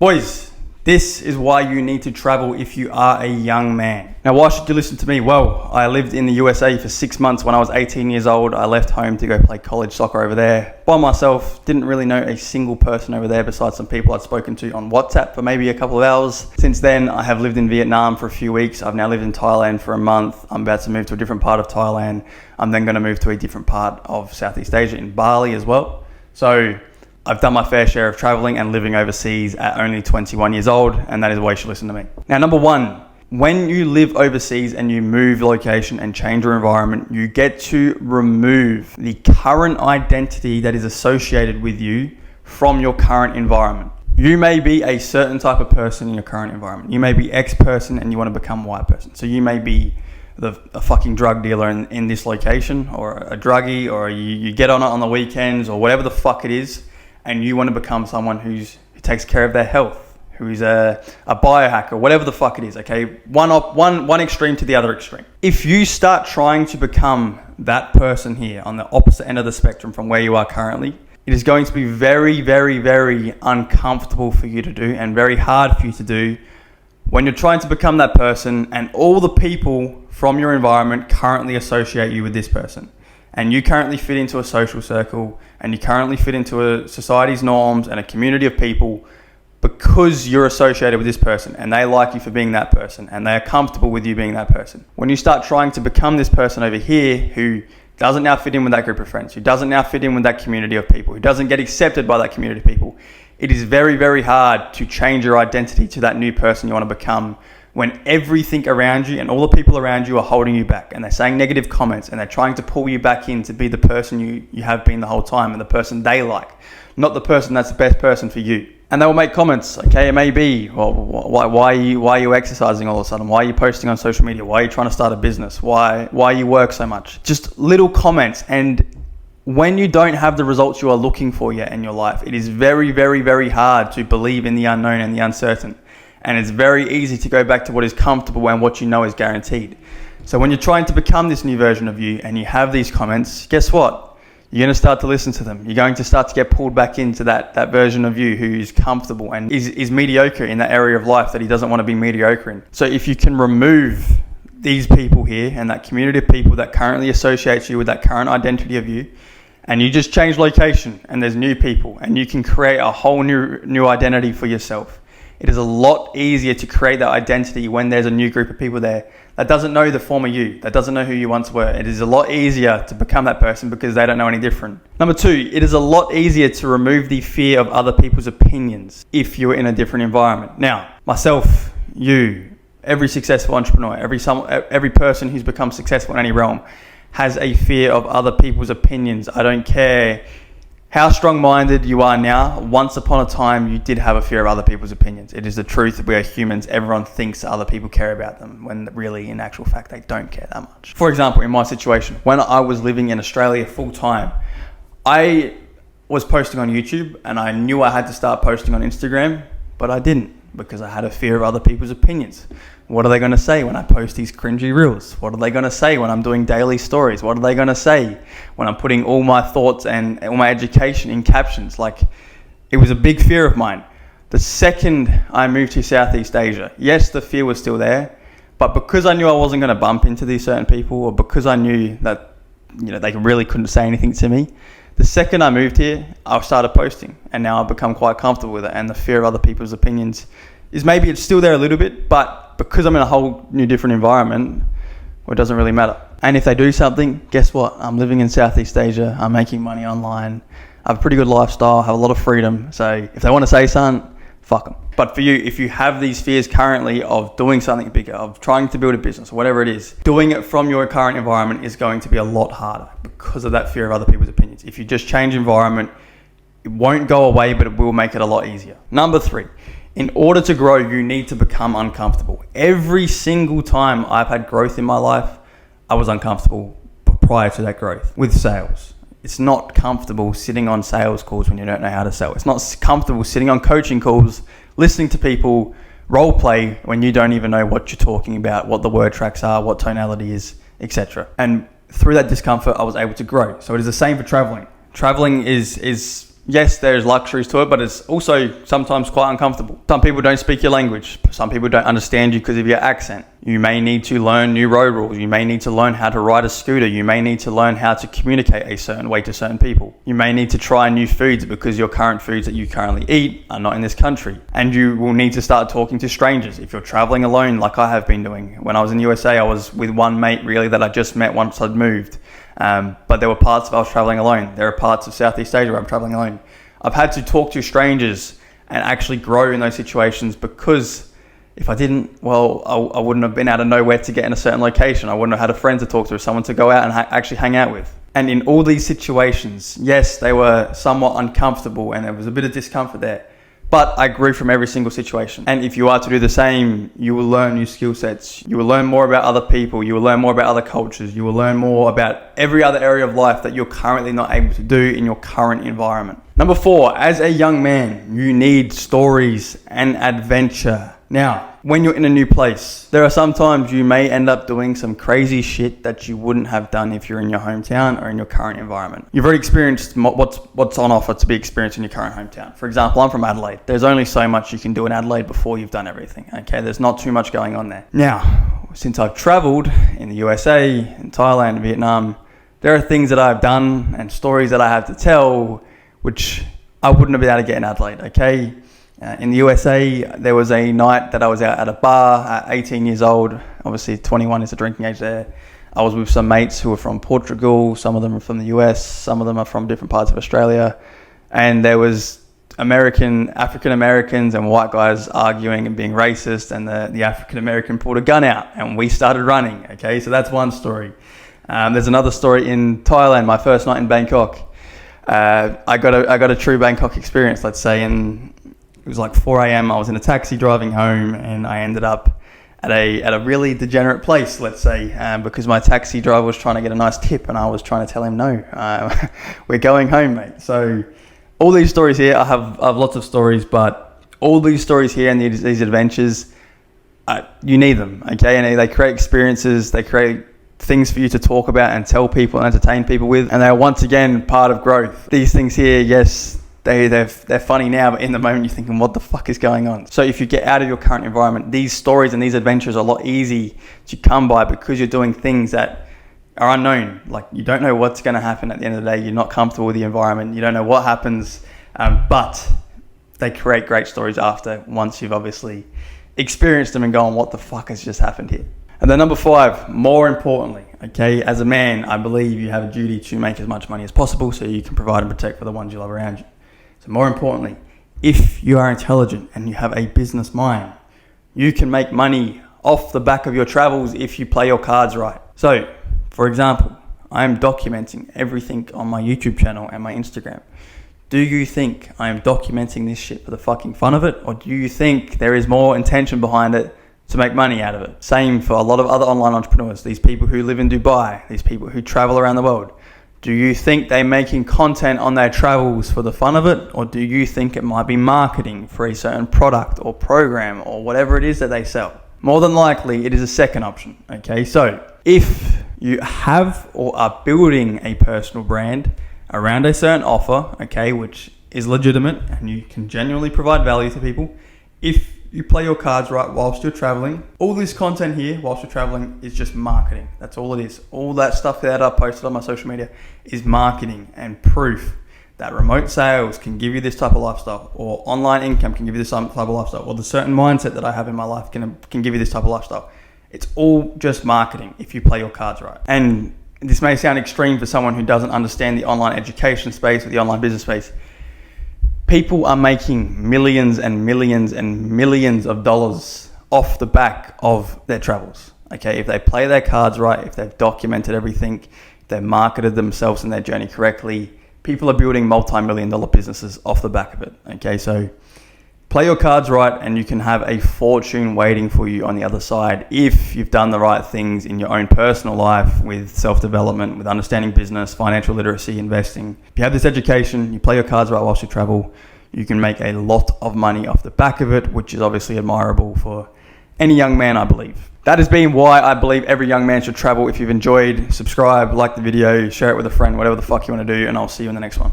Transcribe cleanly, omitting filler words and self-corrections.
Boys, this is why you need to travel if you are a young man. Now, why should you listen to me? Well, I lived in the USA for 6 months when I was 18 years old. I left home to go play college soccer over there by myself. Didn't really know a single person over there besides some people I'd spoken to on WhatsApp for maybe a couple of hours. Since then, I have lived in Vietnam for a few weeks. I've now lived in Thailand for a month. I'm about to move to a different part of Thailand. I'm then going to move to a different part of Southeast Asia in Bali as well. So I've done my fair share of traveling and living overseas at only 21 years old, and that is why you should listen to me. Now, number one, when you live overseas and you move location and change your environment, you get to remove the current identity that is associated with you from your current environment. You may be a certain type of person in your current environment. You may be X person and you want to become Y person. So you may be a fucking drug dealer in this location, or a druggie, or you get on it on the weekends, or whatever the fuck it is, and you want to become someone who takes care of their health, who is a biohacker, whatever the fuck it is, okay? One extreme to the other extreme. If you start trying to become that person here on the opposite end of the spectrum from where you are currently, it is going to be very, very, very uncomfortable for you to do and very hard for you to do when you're trying to become that person and all the people from your environment currently associate you with this person. And you currently fit into a social circle, and you currently fit into a society's norms and a community of people because you're associated with this person and they like you for being that person and they are comfortable with you being that person. When you start trying to become this person over here who doesn't now fit in with that group of friends, who doesn't now fit in with that community of people, who doesn't get accepted by that community of people, it is very, very hard to change your identity to that new person you want to become when everything around you and all the people around you are holding you back, and they're saying negative comments, and they're trying to pull you back in to be the person you have been the whole time, and the person they like, not the person that's the best person for you. And they will make comments, okay, it may be, well, why are you exercising all of a sudden? Why are you posting on social media? Why are you trying to start a business? Why you work so much? Just little comments. And when you don't have the results you are looking for yet in your life, it is very, very, very hard to believe in the unknown and the uncertain. And it's very easy to go back to what is comfortable and what you know is guaranteed. So when you're trying to become this new version of you and you have these comments, guess what? You're going to start to listen to them. You're going to start to get pulled back into that version of you who is comfortable and is mediocre in that area of life that he doesn't want to be mediocre in. So if you can remove these people here and that community of people that currently associates you with that current identity of you, and you just change location and there's new people and you can create a whole new identity for yourself. It is a lot easier to create that identity when there's a new group of people there that doesn't know the former you, that doesn't know who you once were. It is a lot easier to become that person because they don't know any different. Number two, it is a lot easier to remove the fear of other people's opinions if you're in a different environment. Now, myself, you, every successful entrepreneur, every person who's become successful in any realm has a fear of other people's opinions. I don't care how strong-minded you are now. Once upon a time, you did have a fear of other people's opinions. It is the truth. We are humans. Everyone thinks other people care about them when really, in actual fact, they don't care that much. For example, in my situation, when I was living in Australia full-time, I was posting on YouTube and I knew I had to start posting on Instagram, but I didn't because I had a fear of other people's opinions. What are they going to say when I post these cringy reels? What are they going to say when I'm doing daily stories? What are they going to say when I'm putting all my thoughts and all my education in captions? Like, it was a big fear of mine. The second I moved to Southeast Asia, yes, the fear was still there, but because I knew I wasn't going to bump into these certain people, or because I knew that, they really couldn't say anything to me, the second I moved here, I started posting, and now I've become quite comfortable with it. And the fear of other people's opinions is maybe it's still there a little bit, but because I'm in a whole new different environment, well, it doesn't really matter. And if they do something, guess what? I'm living in Southeast Asia. I'm making money online. I have a pretty good lifestyle. I have a lot of freedom. So if they want to say something, fuck them. But for you, if you have these fears currently of doing something bigger, of trying to build a business, or whatever it is, doing it from your current environment is going to be a lot harder because of that fear of other people's opinions. If you just change environment, it won't go away, but it will make it a lot easier. Number three, in order to grow, you need to become uncomfortable. Every single time I've had growth in my life, I was uncomfortable prior to that growth with sales. It's not comfortable sitting on sales calls when you don't know how to sell. It's not comfortable sitting on coaching calls, listening to people role play when you don't even know what you're talking about, what the word tracks are, what tonality is, etc. And through that discomfort, I was able to grow. So it is the same for traveling. Traveling is yes, there's luxuries to it, but it's also sometimes quite uncomfortable. Some people don't speak your language. Some people don't understand you because of your accent. You may need to learn new road rules. You may need to learn how to ride a scooter. You may need to learn how to communicate a certain way to certain people. You may need to try new foods because your current foods that you currently eat are not in this country. And you will need to start talking to strangers if you're traveling alone, like I have been doing. When I was in the USA, I was with one mate really that I just met once I'd moved. But there were parts of I was traveling alone. There are parts of Southeast Asia where I'm traveling alone. I've had to talk to strangers and actually grow in those situations, because if I didn't, well, I wouldn't have been out of nowhere to get in a certain location. I wouldn't have had a friend to talk to or someone to go out and actually hang out with. And in all these situations, yes, they were somewhat uncomfortable and there was a bit of discomfort there. But I grew from every single situation. And if you are to do the same, you will learn new skill sets. You will learn more about other people. You will learn more about other cultures. You will learn more about every other area of life that you're currently not able to do in your current environment. Number 4, as a young man, you need stories and adventure. Now, when you're in a new place, there are some times you may end up doing some crazy shit that you wouldn't have done if you're in your hometown or in your current environment. You've already experienced what's on offer to be experienced in your current hometown. For example, I'm from Adelaide. There's only so much you can do in Adelaide before you've done everything. Okay, there's not too much going on there. Now, since I've traveled in the USA, in Thailand, Vietnam, there are things that I've done and stories that I have to tell which I wouldn't have been able to get in Adelaide, okay? In the USA, there was a night that I was out at a bar at 18 years old. Obviously, 21 is the drinking age there. I was with some mates who were from Portugal. Some of them are from the US. Some of them are from different parts of Australia. And there was African Americans and white guys arguing and being racist. And the African American pulled a gun out and we started running, okay? So that's one story. There's another story in Thailand, my first night in Bangkok. I got a true Bangkok experience, let's say, and it was like 4 a.m. I was in a taxi driving home, and I ended up at a really degenerate place, let's say, because my taxi driver was trying to get a nice tip, and I was trying to tell him no, we're going home, mate. So all these stories here, I have lots of stories, but all these stories here and these adventures, you need them, okay? And they create experiences, they create things for you to talk about and tell people and entertain people with, and they're once again part of growth. These things here, yes, they're funny now, but in the moment you're thinking, what the fuck is going on? So if you get out of your current environment, these stories and these adventures are a lot easy to come by because you're doing things that are unknown. Like, you don't know what's going to happen at the end of the day. You're not comfortable with the environment. You don't know what happens, but they create great stories after, once you've obviously experienced them and gone, what the fuck has just happened here? And then number 5, more importantly, okay, as a man, I believe you have a duty to make as much money as possible so you can provide and protect for the ones you love around you. So more importantly, if you are intelligent and you have a business mind, you can make money off the back of your travels if you play your cards right. So, for example, I am documenting everything on my YouTube channel and my Instagram. Do you think I am documenting this shit for the fucking fun of it? Or do you think there is more intention behind it to make money out of it? Same for a lot of other online entrepreneurs, these people who live in Dubai, these people who travel around the world. Do you think they're making content on their travels for the fun of it? Or do you think it might be marketing for a certain product or program or whatever it is that they sell? More than likely, it is a second option, okay? So if you have or are building a personal brand around a certain offer, okay, which is legitimate and you can genuinely provide value to people, if you play your cards right whilst you're traveling, all this content here whilst you're traveling is just marketing. That's all it is. All that stuff that I posted on my social media is marketing and proof that remote sales can give you this type of lifestyle, or online income can give you this type of lifestyle, or the certain mindset that I have in my life can give you this type of lifestyle. It's all just marketing if you play your cards right. And this may sound extreme for someone who doesn't understand the online education space or the online business space. People are making millions and millions and millions of dollars off the back of their travels. Okay, if they play their cards right, if they've documented everything, if they've marketed themselves and their journey correctly, people are building multi-million-dollar businesses off the back of it. Okay, so play your cards right and you can have a fortune waiting for you on the other side if you've done the right things in your own personal life with self-development, with understanding business, financial literacy, investing. If you have this education, you play your cards right whilst you travel, you can make a lot of money off the back of it, which is obviously admirable for any young man, I believe. That has been why I believe every young man should travel. If you've enjoyed, subscribe, like the video, share it with a friend, whatever the fuck you want to do, and I'll see you in the next one.